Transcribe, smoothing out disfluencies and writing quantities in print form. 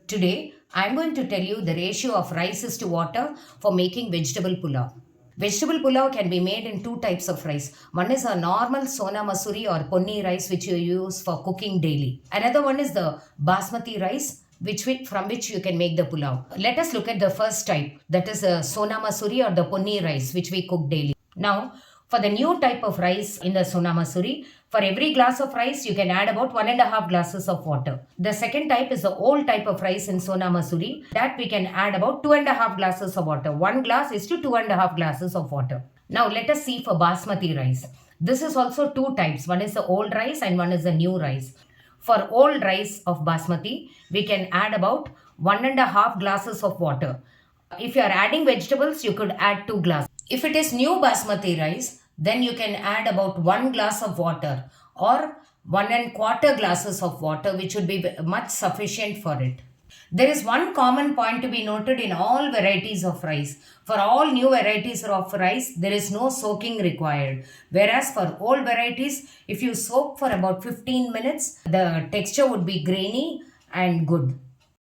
Today, I'm going to tell you the ratio of rice to water for making vegetable pulao. Vegetable pulao can be made in two types of rice. One is a normal sona masuri or ponni rice which you use for cooking daily. Another one is the basmati rice from which you can make the pulao. Let us look at the first type, that is the sona masuri or the ponni rice which we cook daily. Now, for the new type of rice in the Sona Masuri, for every glass of rice, you can add about 1.5 glasses of water. The second type is the old type of rice in Sona Masuri, that we can add about 2.5 glasses of water. 1 glass is to 2.5 glasses of water. Now, let us see for Basmati rice. This is also two types. One is the old rice and one is the new rice. For old rice of Basmati, we can add about 1.5 glasses of water. If you are adding vegetables, you could add 2 glasses. If it is new basmati rice, then you can add about 1 glass of water or 1.25 glasses of water, which would be much sufficient for it. There is one common point to be noted in all varieties of rice. For all new varieties of rice, there is no soaking required. Whereas for old varieties, if you soak for about 15 minutes, the texture would be grainy and good.